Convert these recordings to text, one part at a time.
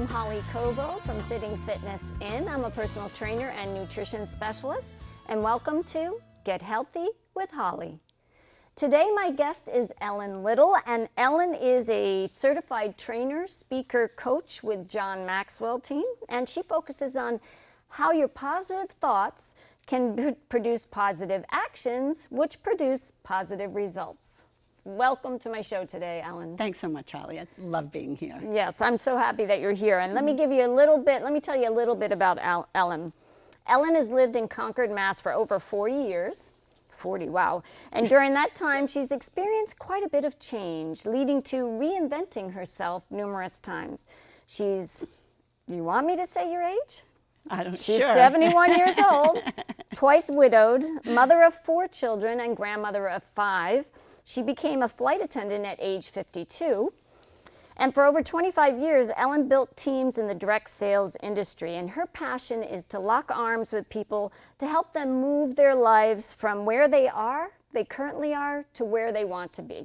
I'm Holly Kovo from Fitting Fitness In. I'm a personal trainer and nutrition specialist, and welcome to Get Healthy with Holly. Today my guest is Ellen Little, and Ellen is a certified trainer, speaker, coach with John Maxwell team, and she focuses on how your positive thoughts can produce positive actions, which produce positive results. Welcome to my show today, Ellen. Thanks so much, Holly. I love being here. Yes, I'm so happy that you're here. And let me tell you a little bit about Ellen. Ellen has lived in Concord, Mass. For over 40 years. 40, wow. And during that time, she's experienced quite a bit of change, leading to reinventing herself numerous times. You want me to say your age? She's sure. 71 years old, twice widowed, mother of 4 children, and grandmother of 5. She became a flight attendant at age 52. And for over 25 years, Ellen built teams in the direct sales industry. And her passion is to lock arms with people to help them move their lives from where they currently are, to where they want to be.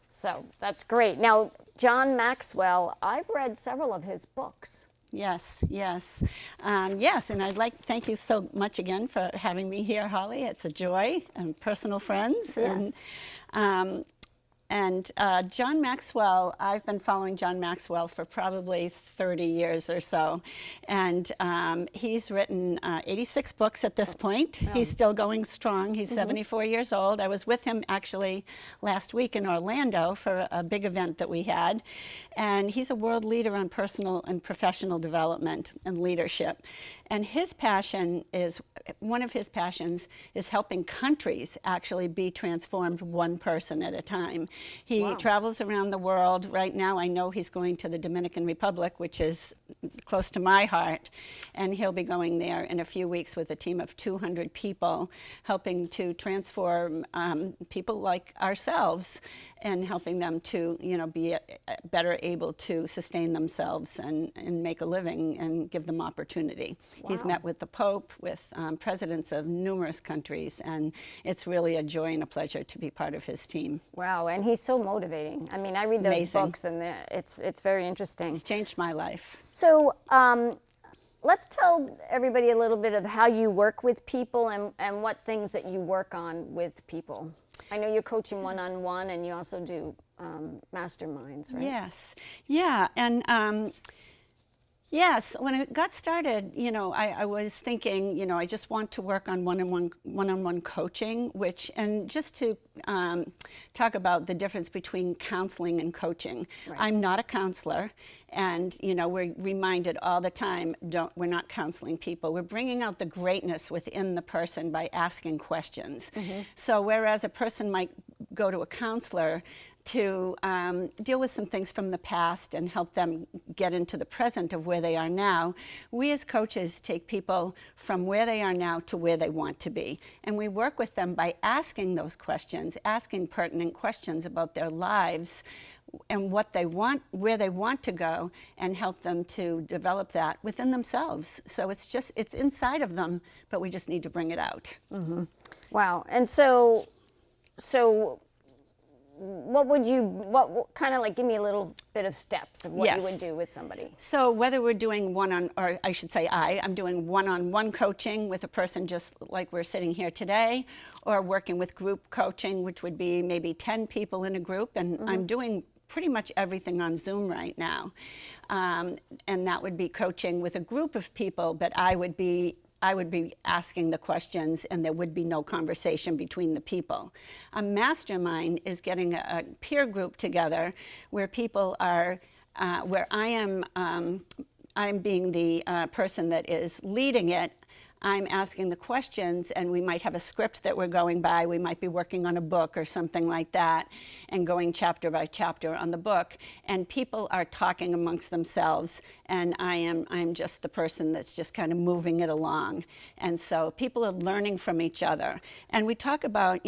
So that's great. Now, John Maxwell, I've read several of his books. Yes. And thank you so much again for having me here, Holly. It's a joy, and personal friends. Yes. And John Maxwell, I've been following John Maxwell for probably 30 years or so. And he's written 86 books at this point. Wow. He's still going strong. He's 74 years old. I was with him actually last week in Orlando for a big event that we had. And he's a world leader on personal and professional development and leadership. And one of his passions is helping countries actually be transformed one person at a time. He travels around the world. Right now, I know he's going to the Dominican Republic, which is close to my heart. And he'll be going there in a few weeks with a team of 200 people, helping to transform people like ourselves and helping them to, be better able to sustain themselves and make a living and give them opportunity. Wow. He's met with the Pope, with presidents of numerous countries, and it's really a joy and a pleasure to be part of his team. Wow, and he's so motivating. I mean, I read those Amazing. books, and it's very interesting. It's changed my life. So let's tell everybody a little bit of how you work with people and what things that you work on with people. I know you're coaching one-on-one, and you also do masterminds, right? Yes. Yeah. And yes, when it got started, I was thinking, I just want to work on one-on-one coaching, and just to talk about the difference between counseling and coaching. Right. I'm not a counselor, and we're reminded all the time, we're not counseling people. We're bringing out the greatness within the person by asking questions. Mm-hmm. So whereas a person might go to a counselor to deal with some things from the past and help them get into the present of where they are now, we as coaches take people from where they are now to where they want to be. And we work with them by asking those questions, asking pertinent questions about their lives and what they want, where they want to go, and help them to develop that within themselves. So it's inside of them, but we just need to bring it out. Mm-hmm. Wow. And so what kind of like give me a little bit of steps of what you would do with somebody? So whether we're doing I'm doing one-on-one coaching with a person just like we're sitting here today, or working with group coaching, which would be maybe 10 people in a group, and I'm doing pretty much everything on Zoom right now. And that would be coaching with a group of people, but I would be asking the questions, and there would be no conversation between the people. A mastermind is getting a peer group together where people are, where I'm being the person that is leading it. I'm asking the questions, and we might have a script that we're going by. We might be working on a book or something like that and going chapter by chapter on the book, and people are talking amongst themselves, and I'm just the person that's just kind of moving it along. And so people are learning from each other. And we talk about,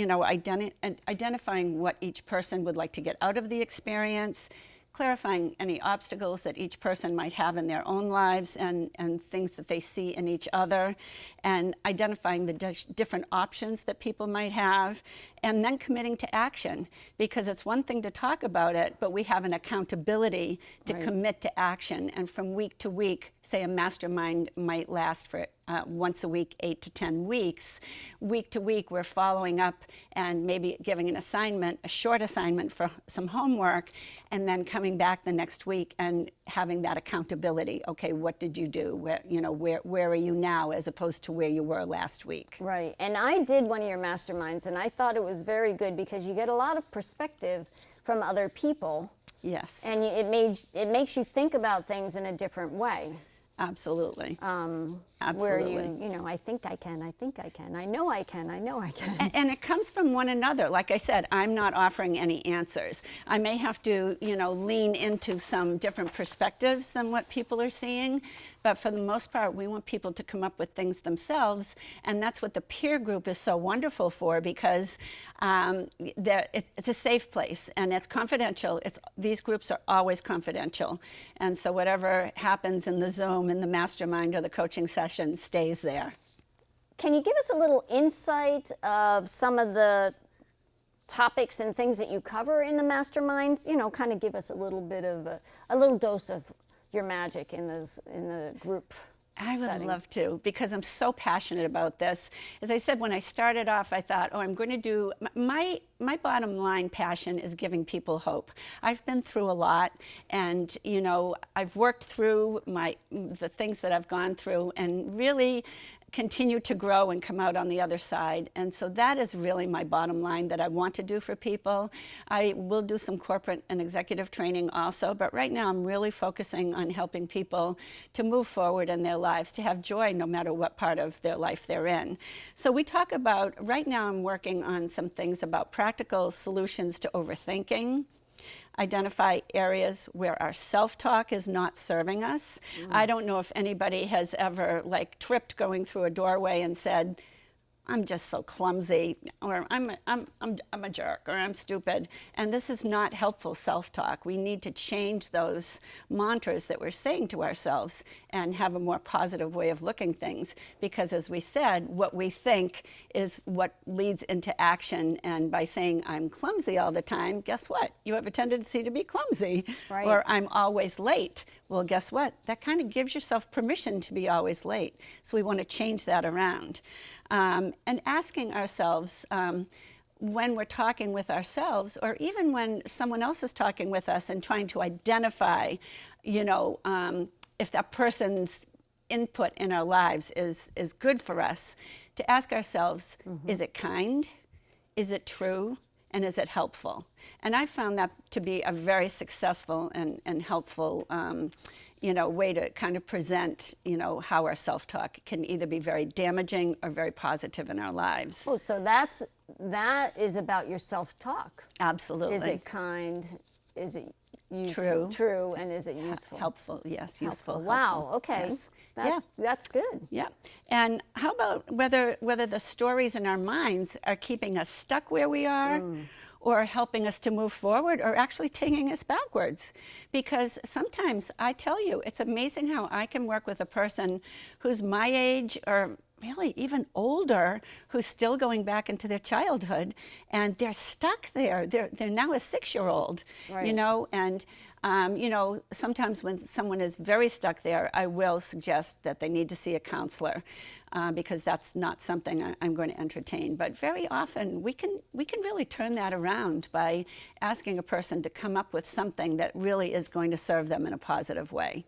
identifying what each person would like to get out of the experience, clarifying any obstacles that each person might have in their own lives and things that they see in each other, and identifying the different options that people might have, and then committing to action, because it's one thing to talk about it, but we have an accountability to commit to action. And from week to week, say a mastermind might last for once a week, 8 to 10 weeks. Week to week, we're following up and maybe giving an assignment, a short assignment for some homework, and then coming back the next week and having that accountability. Okay, what did you do? Where are you now, as opposed to where you were last week? Right. And I did one of your masterminds, and I thought it was very good because you get a lot of perspective from other people. Yes. And it makes you think about things in a different way. Absolutely. Absolutely. Where I think I can, I know I can. And it comes from one another. Like I said, I'm not offering any answers. I may have to, lean into some different perspectives than what people are seeing, but for the most part, we want people to come up with things themselves, and that's what the peer group is so wonderful for, because it's a safe place, and it's confidential. These groups are always confidential, and so whatever happens in the Zoom, in the mastermind, or the coaching session stays there. Can you give us a little insight of some of the topics and things that you cover in the masterminds? Kind of give us a little bit of a little dose of your magic in the group. I would setting. love to, because I'm so passionate about this. As I said, when I started off, I thought, I'm going to do, my bottom line passion is giving people hope. I've been through a lot, and, I've worked through the things that I've gone through, and really continue to grow and come out on the other side. And so that is really my bottom line that I want to do for people. I will do some corporate and executive training also, but right now I'm really focusing on helping people to move forward in their lives, to have joy no matter what part of their life they're in. So we talk about, right now I'm working on some things about practical solutions to overthinking, identify areas where our self-talk is not serving us. I don't know if anybody has ever tripped going through a doorway and said, I'm just so clumsy, or I'm a jerk, or I'm stupid. And this is not helpful self-talk. We need to change those mantras that we're saying to ourselves and have a more positive way of looking things. Because as we said, what we think is what leads into action. And by saying I'm clumsy all the time, guess what? You have a tendency to be clumsy. Right. Or I'm always late. Well, guess what? That kind of gives yourself permission to be always late. So we want to change that around. And asking ourselves, when we're talking with ourselves, or even when someone else is talking with us, and trying to identify, if that person's input in our lives is good for us, to ask ourselves, is it kind? Is it true? And is it helpful? And I found that to be a very successful and helpful way to kind of present, how our self-talk can either be very damaging or very positive in our lives. Oh, so that is about your self-talk. Absolutely. Is it kind? Is it useful? True. True, and is it useful? Helpful, yes, useful. Helpful. Wow, helpful. okay. Yes. That's good. Yeah. And how about whether the stories in our minds are keeping us stuck where we are, or helping us to move forward, or actually taking us backwards? Because sometimes, I tell you, it's amazing how I can work with a person who's my age, or really even older, who's still going back into their childhood, and they're stuck there. They're now a 6-year-old, Right. And sometimes when someone is very stuck there, I will suggest that they need to see a counselor, because that's not something I'm going to entertain. But very often we can really turn that around by asking a person to come up with something that really is going to serve them in a positive way.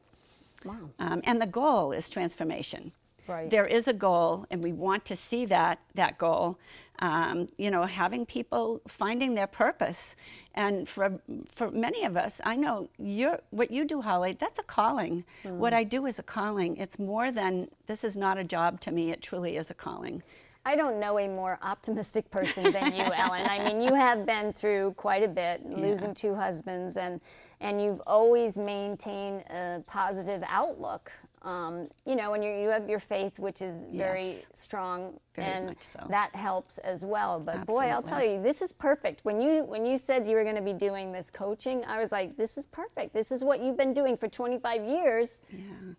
Wow. And the goal is transformation. Right. There is a goal, and we want to see that goal. Having people finding their purpose. And for many of us, I know what you do, Holly, that's a calling. What I do is a calling. It's more than, this is not a job to me, it truly is a calling. I don't know a more optimistic person than you, Ellen. I mean, you have been through quite a bit, losing 2 husbands, and you've always maintained a positive outlook you know, and you have your faith, which is very Yes. strong, Very and much so. that helps as well. But boy, I'll Absolutely. tell you, this is perfect. When you said you were going to be doing this coaching, I was like, this is perfect. This is what you've been doing for 25 years,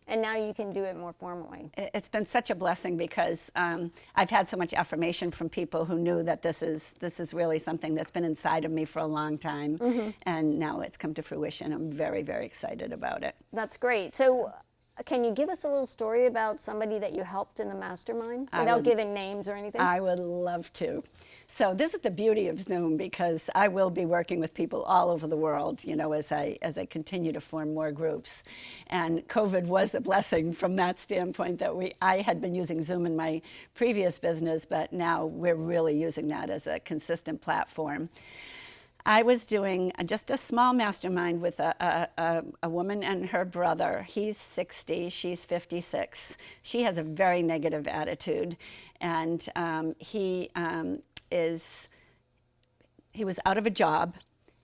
and now you can do it more formally. It's been such a blessing because I've had so much affirmation from people who knew that this is really something that's been inside of me for a long time, and now it's come to fruition. I'm very, very excited about it. That's great. So, can you give us a little story about somebody that you helped in the mastermind without giving names or anything? I would love to. So this is the beauty of Zoom, because I will be working with people all over the world, you know, as I continue to form more groups. And COVID was a blessing from that standpoint, that I had been using Zoom in my previous business, but now we're really using that as a consistent platform. I was doing just a small mastermind with a woman and her brother. He's 60, she's 56. She has a very negative attitude, and he was out of a job.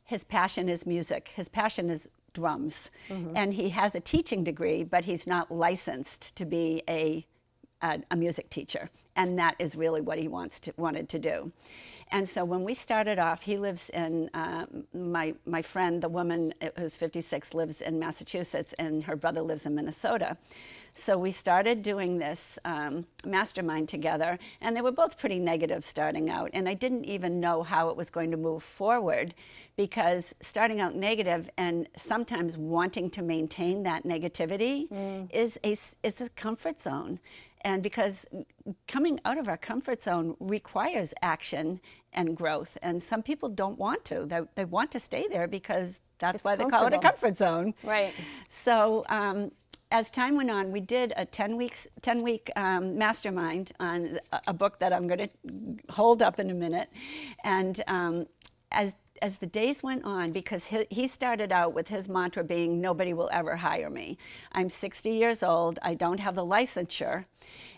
His passion is music. His passion is drums, and he has a teaching degree, but he's not licensed to be a music teacher, and that is really what he wanted to do. And so when we started off, he lives in, my friend, the woman who's 56, lives in Massachusetts, and her brother lives in Minnesota. So we started doing this mastermind together, and they were both pretty negative starting out, and I didn't even know how it was going to move forward, because starting out negative and sometimes wanting to maintain that negativity is a comfort zone. And because coming out of our comfort zone requires action and growth, and some people don't want to. They want to stay there because that's why they call it a comfort zone. Right. So as time went on, we did a 10-week mastermind on a book that I'm going to hold up in a minute. And as the days went on, because he started out with his mantra being, nobody will ever hire me. I'm 60 years old, I don't have the licensure,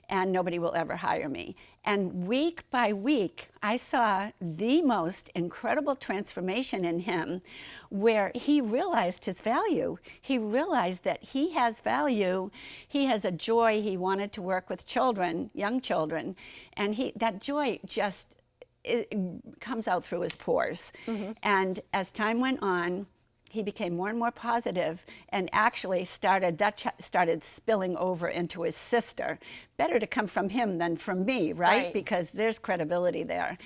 and nobody will ever hire me. And week by week, I saw the most incredible transformation in him, where he realized his value. He realized that he has value, he has a joy. He wanted to work with children, young children, and that joy just it comes out through his pores. And as time went on, he became more and more positive, and actually started spilling over into his sister. Better to come from him than from me, right? Because there's credibility there.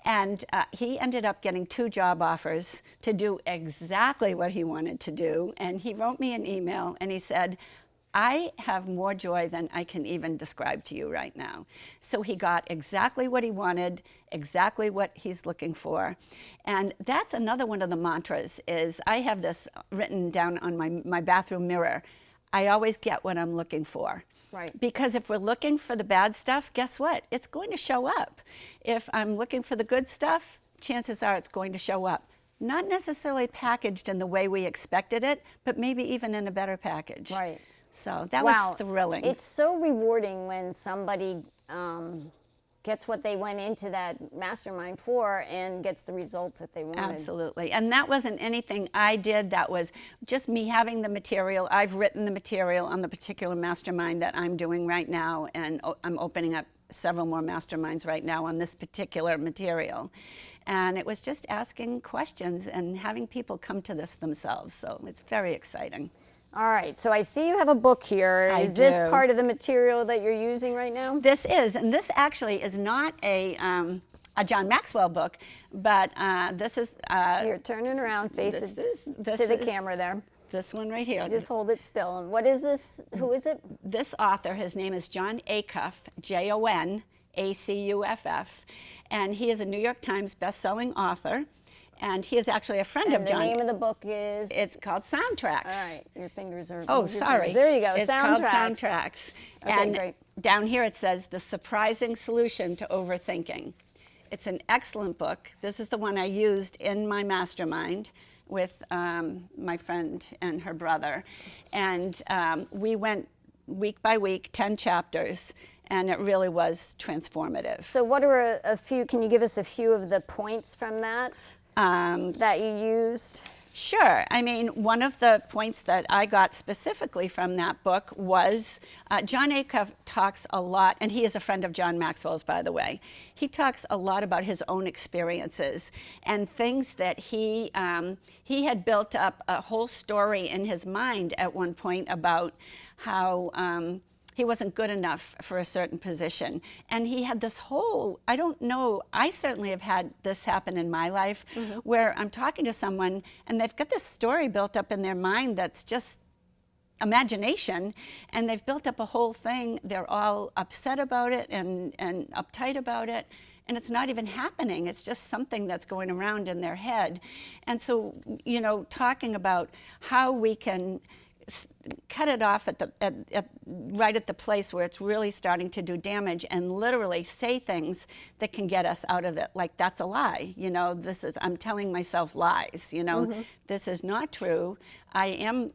And he ended up getting 2 job offers to do exactly what he wanted to do. And he wrote me an email, and he said, I have more joy than I can even describe to you right now. So he got exactly what he wanted, exactly what he's looking for. And that's another one of the mantras, is I have this written down on my bathroom mirror. I always get what I'm looking for. Right. Because if we're looking for the bad stuff, guess what? It's going to show up. If I'm looking for the good stuff, chances are it's going to show up. Not necessarily packaged in the way we expected it, but maybe even in a better package. Right. So that was thrilling. It's so rewarding when somebody gets what they went into that mastermind for and gets the results that they wanted. Absolutely. And that wasn't anything I did. That was just me having the material. I've written the material on the particular mastermind that I'm doing right now, and I'm opening up several more masterminds right now on this particular material. And it was just asking questions and having people come to this themselves. So it's very exciting. All right, so I see you have a book here. Is this part of the material that you're using right now? This is, and this actually is not a John Maxwell book, but this is... Here, turn it around, face it to the camera there. This one right here. Just hold it still. And what is this? Who is it? This author, his name is John Acuff, Jon-Acuff, and he is a New York Times best-selling author. And he is actually a friend of John. The name of the book is? It's called Soundtracks. All right, your fingers are... Oh, sorry. There you go, It's Soundtracks. called Soundtracks. Okay, and great. Down here it says, The Surprising Solution to Overthinking. It's an excellent book. This is the one I used in my mastermind with my friend and her brother. And we went week by week, 10 chapters, and it really was transformative. So what are a few, can you give us a few of the points from that? That you used? Sure. I mean, one of the points that I got specifically from that book was John Acuff talks a lot, and he is a friend of John Maxwell's, by the way. He talks a lot about his own experiences and things that he had built up a whole story in his mind at one point about how he wasn't good enough for a certain position. And he had this whole, I don't know, I certainly have had this happen in my life, where I'm talking to someone and they've got this story built up in their mind that's just imagination, and they've built up a whole thing. They're all upset about it and uptight about it. And it's not even happening. It's just something that's going around in their head. And so, you know, talking about how we can cut it off right at the place where it's really starting to do damage, and literally say things that can get us out of it. Like, that's a lie. You know, I'm telling myself lies. You know, this is not true. I am,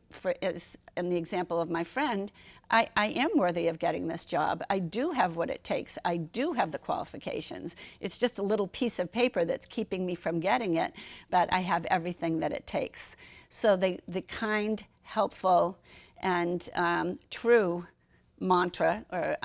in the example of my friend, I am worthy of getting this job. I do have what it takes. I do have the qualifications. It's just a little piece of paper that's keeping me from getting it, but I have everything that it takes. So the kind, helpful, and true mantra, or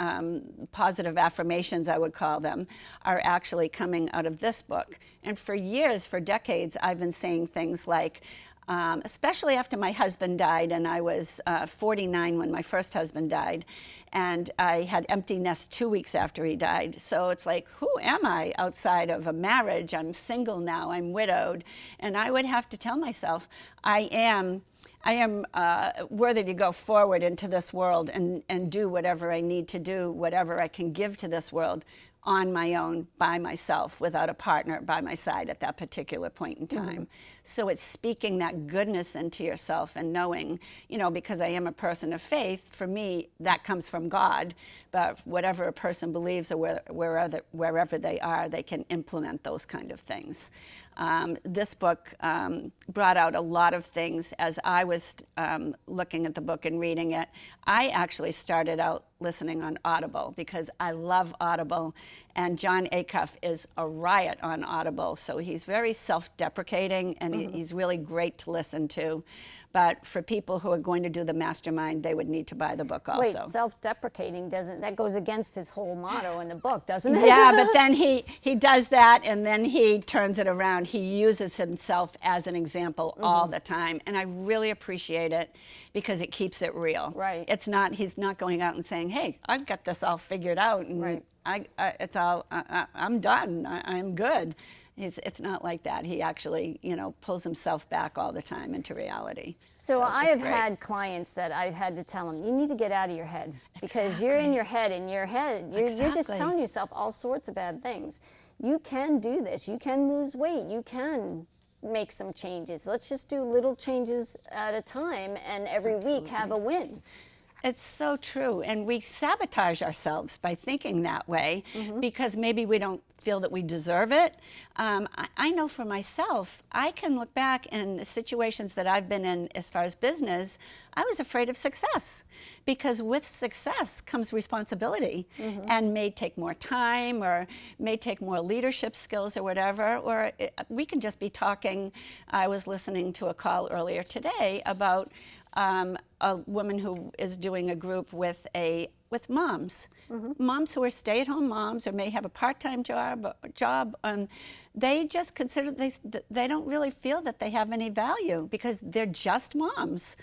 positive affirmations, I would call them, are actually coming out of this book. And for years, for decades, I've been saying things like, especially after my husband died, and I was 49 when my first husband died, and I had empty nest 2 weeks after he died. So it's like, who am I outside of a marriage? I'm single now, I'm widowed. And I would have to tell myself, I am worthy to go forward into this world and do whatever I need to do, whatever I can give to this world on my own, by myself, without a partner by my side at that particular point in time. So it's speaking that goodness into yourself and knowing, you know, because I am a person of faith, for me, that comes from God. But whatever a person believes, or wherever they are, they can implement those kind of things. This book brought out a lot of things as I was looking at the book and reading it. I actually started out listening on Audible because I love Audible, and John Acuff is a riot on Audible. So he's very self-deprecating, and he's really great to listen to. But for people who are going to do the mastermind, they would need to buy the book also. Wait, self-deprecating that goes against his whole motto in the book, doesn't it? Yeah, but then he does that, and then he turns it around. He uses himself as an example all the time, and I really appreciate it because it keeps it real. Right. He's not going out and saying, "Hey, I've got this all figured out, and I'm done. I'm good." It's not like that. He actually, you know, pulls himself back all the time into reality. So I have had clients that I've had to tell them, you need to get out of your head, because you're in your head, you're just telling yourself all sorts of bad things. You can do this. You can lose weight. You can make some changes. Let's just do little changes at a time, and every week have a win. It's so true. And we sabotage ourselves by thinking that way because maybe we don't feel that we deserve it. I know for myself, I can look back in situations that I've been in as far as business, I was afraid of success, because with success comes responsibility and may take more time, or may take more leadership skills or whatever, or we can just be talking. I was listening to a call earlier today about a woman who is doing a group with moms, moms who are stay-at-home moms or may have a part-time job. They just consider they don't really feel that they have any value because they're just moms.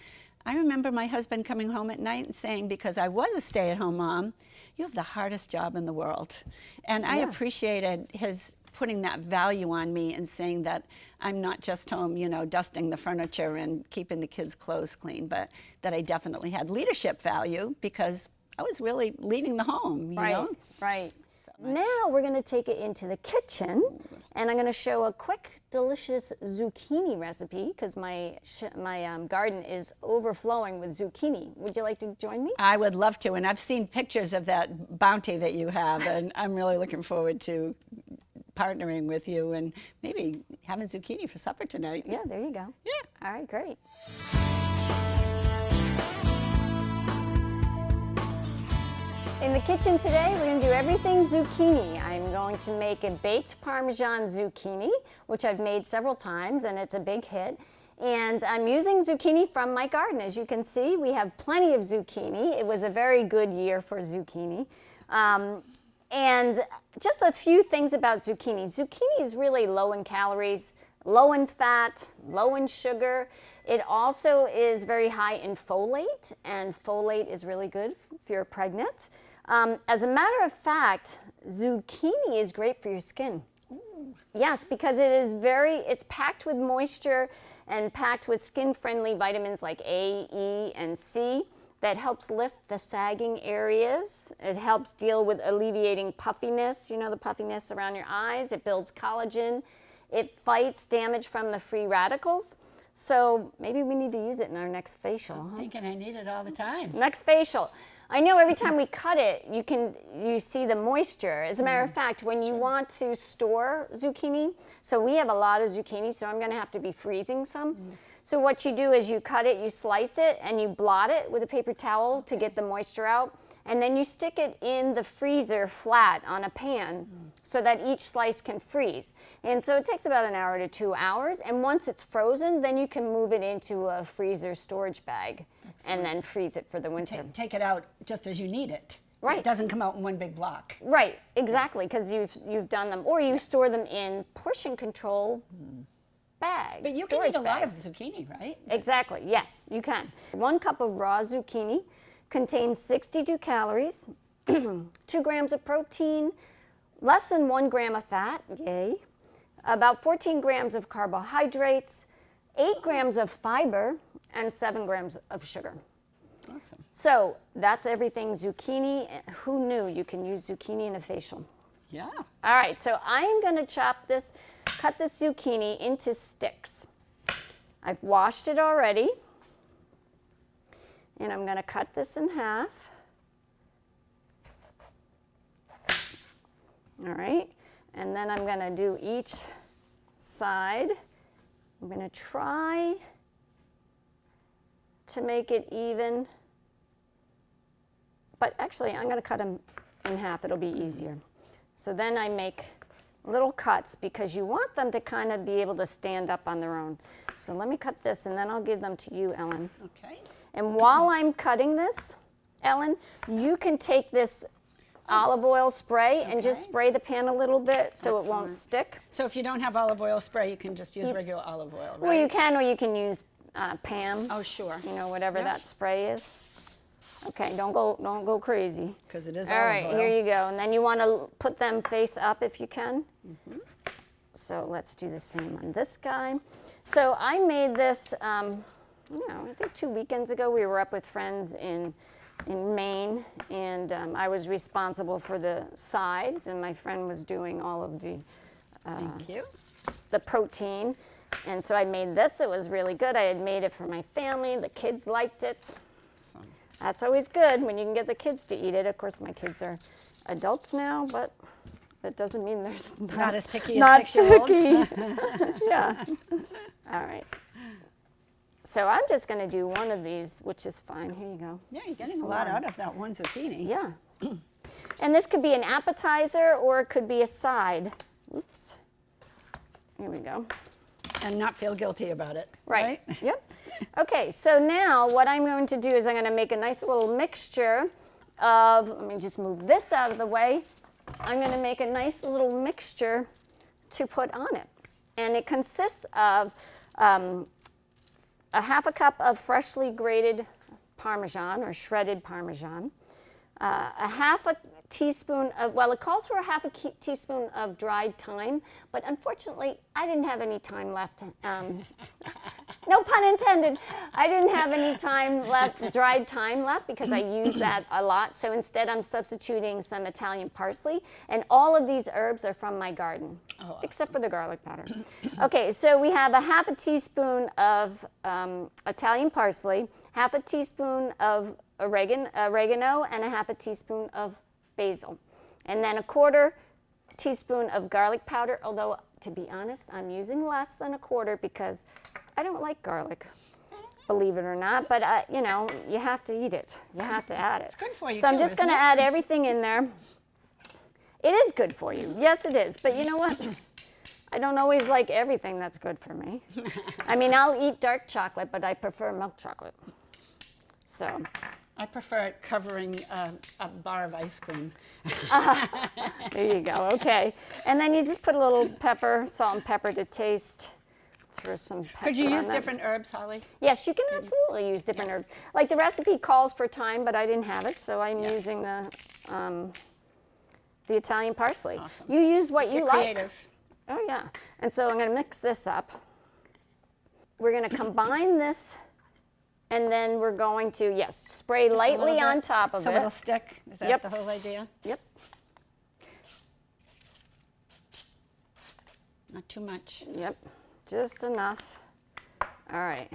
I remember my husband coming home at night and saying, because I was a stay-at-home mom, you have the hardest job in the world. And I appreciated his putting that value on me and saying that I'm not just home, you know, dusting the furniture and keeping the kids' clothes clean, but that I definitely had leadership value because I was really leading the home, you know? Right. So now we're going to take it into the kitchen, and I'm going to show a quick, delicious zucchini recipe because my garden is overflowing with zucchini. Would you like to join me? I would love to, and I've seen pictures of that bounty that you have, and I'm really looking forward to partnering with you and maybe having zucchini for supper tonight. Yeah, there you go. Yeah. All right, great. In the kitchen today, we're going to do everything zucchini. I'm going to make a baked Parmesan zucchini, which I've made several times, and it's a big hit. And I'm using zucchini from my garden. As you can see, we have plenty of zucchini. It was a very good year for zucchini. And just a few things about zucchini. Zucchini is really low in calories, low in fat, low in sugar. It also is very high in folate, and folate is really good if you're pregnant. As a matter of fact, zucchini is great for your skin. Ooh. Yes, because it's packed with moisture and packed with skin-friendly vitamins like A, E, and C that helps lift the sagging areas. It helps deal with alleviating puffiness, the puffiness around your eyes. It builds collagen. It fights damage from the free radicals. So maybe we need to use it in our next facial. I'm thinking I need it all the time. Next facial. I know every time we cut it, you see the moisture. As a matter of fact, when you want to store zucchini, so we have a lot of zucchini, so I'm going to have to be freezing some. So what you do is you cut it, you slice it, and you blot it with a paper towel to get the moisture out. And then you stick it in the freezer flat on a pan so that each slice can freeze. And so it takes about an hour to 2 hours. And once it's frozen, then you can move it into a freezer storage bag and then freeze it for the winter. Take it out just as you need it. Right. It doesn't come out in one big block. Right, exactly, because you've done them. Or you store them in portion control bags. But you can eat a lot of zucchini, right? Exactly, yes, you can. 1 cup of raw zucchini contains 62 calories, 2 grams of protein, less than 1 gram of fat, yay, about 14 grams of carbohydrates, 8 grams of fiber, and 7 grams of sugar. Awesome. So that's everything zucchini. Who knew you can use zucchini in a facial? Yeah. All right, so I'm going to cut this zucchini into sticks. I've washed it already. And I'm going to cut this in half. All right, and then I'm going to do each side. I'm going to try to make it even, but actually I'm going to cut them in half. It'll be easier. So then I make little cuts because you want them to kind of be able to stand up on their own. So let me cut this and then I'll give them to you, Ellen. Okay. And while I'm cutting this, Ellen, you can take this olive oil spray and just spray the pan a little bit so it won't stick. So if you don't have olive oil spray, you can just use regular olive oil, right? Well, you can, or you can use Pam. Oh, sure. Whatever that spray is. Okay, don't go crazy. Because it is all olive right, oil. here you go. And then you want to put them face up if you can. So let's do the same on this guy. So I made this, I think 2 weekends ago. We were up with friends in Maine, and I was responsible for the sides, and my friend was doing all of the Thank you. the protein. And so I made this. It was really good. I had made it for my family. The kids liked it. Awesome. That's always good when you can get the kids to eat it. Of course, my kids are adults now, but that doesn't mean they're not as picky as 6-year-olds. Yeah. All right. So I'm just going to do one of these, which is fine. Here you go. Yeah, you're getting a lot out of that one zucchini. Yeah. And this could be an appetizer or it could be a side. Oops. Here we go. And not feel guilty about it. Right. Yep. Okay, so now what I'm going to do is I'm going to make a nice little mixture of, let me just move this out of the way. I'm going to make a nice little mixture to put on it. And it consists of a half a cup of freshly grated Parmesan or shredded Parmesan, a half a teaspoon of, well, it calls for a half a teaspoon of dried thyme, but unfortunately, I didn't have any time left. No pun intended. I didn't have any dried thyme left because I use that a lot. So instead, I'm substituting some Italian parsley, and all of these herbs are from my garden, except for the garlic powder. Okay, so we have a half a teaspoon of Italian parsley, half a teaspoon of oregano, and a half a teaspoon of basil, and then a 1/4 teaspoon of garlic powder, although to be honest, I'm using less than a 1/4 because I don't like garlic, believe it or not, but you have to eat it. You have to add it. It's good for you, so I'm just going to add everything in there. It is good for you. Yes, it is. But you know what? I don't always like everything that's good for me. I mean, I'll eat dark chocolate, but I prefer milk chocolate. So. I prefer it covering a bar of ice cream. There you go, okay. And then you just put a little pepper, salt and pepper to taste. Throw some pepper Could you on use that. different herbs, Holly? Yes, you can absolutely use different herbs. Like the recipe calls for thyme, but I didn't have it, so I'm using the Italian parsley. Awesome. You use what you Get like. creative. Oh yeah. And so I'm going to mix this up. We're going to combine this, and then we're going to, yes, spray Just a lightly little on bit, top of so it. it'll stick. Is that Yep. the whole idea? Yep. Not too much. Yep. Just enough. All right.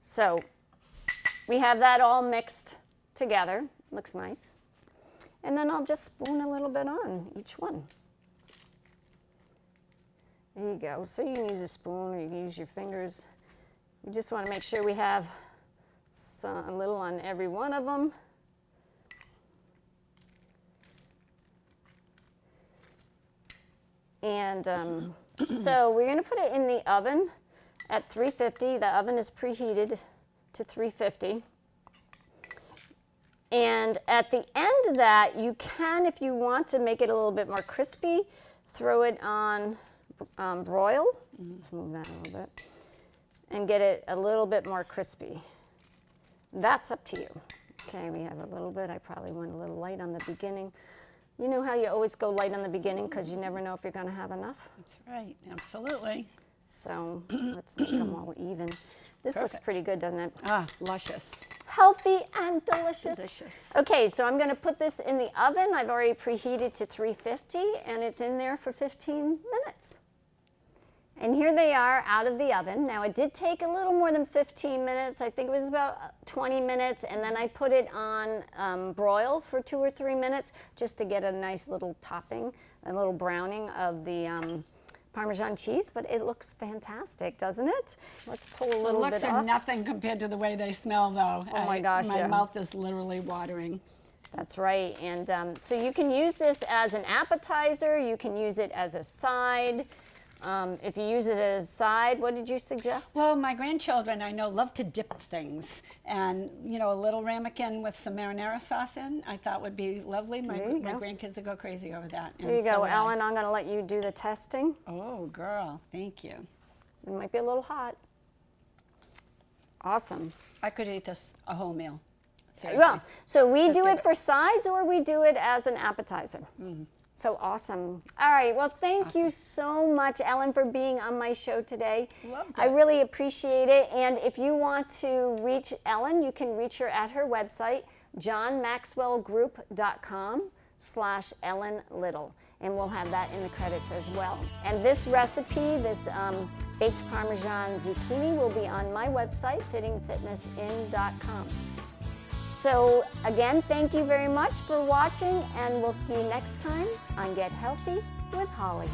So we have that all mixed together. Looks nice. And then I'll just spoon a little bit on each one. There you go. So you can use a spoon or you can use your fingers. You just want to make sure we have a little on every one of them. And so we're going to put it in the oven at 350. The oven is preheated to 350. And at the end of that, you can, if you want to make it a little bit more crispy, throw it on broil. Let's move that a little bit. And get it a little bit more crispy. That's up to you. Okay, we have a little bit. I probably went a little light on the beginning. You know how you always go light on the beginning because you never know if you're going to have enough? That's right. Absolutely. So let's make them all even. This looks Perfect. pretty good, doesn't it? Ah, luscious. Healthy and delicious. Delicious. Okay, so I'm going to put this in the oven. I've already preheated to 350, and it's in there for 15 minutes. And here they are out of the oven. Now, it did take a little more than 15 minutes. I think it was about 20 minutes, and then I put it on broil for 2 or 3 minutes just to get a nice little topping, a little browning of the Parmesan cheese, but it looks fantastic, doesn't it? Let's pull a little The looks bit are off. nothing compared to the way they smell, though. Oh my gosh, My yeah. mouth is literally watering. That's right, and so you can use this as an appetizer, you can use it as a side. If you use it as a side, what did you suggest? Well, my grandchildren, I know, love to dip things. And, you know, a little ramekin with some marinara sauce in, I thought would be lovely. My There you go. grandkids would go crazy over that. Here you go, Ellen. I'm going to let you do the testing. Oh, girl, thank you. It might be a little hot. Awesome. I could eat this a whole meal. Seriously. Well, so we Let's do do it it. for sides or we do it as an appetizer. So awesome. All right, well, thank you so much, Ellen, for being on my show today. Loved I it. really appreciate it. And if you want to reach Ellen, you can reach her at her website, johnmaxwellgroup.com/Ellen Little. And we'll have that in the credits as well. And this recipe, this baked Parmesan zucchini, will be on my website, fittingfitnessin.com. So again, thank you very much for watching, and we'll see you next time on Get Healthy with Holly.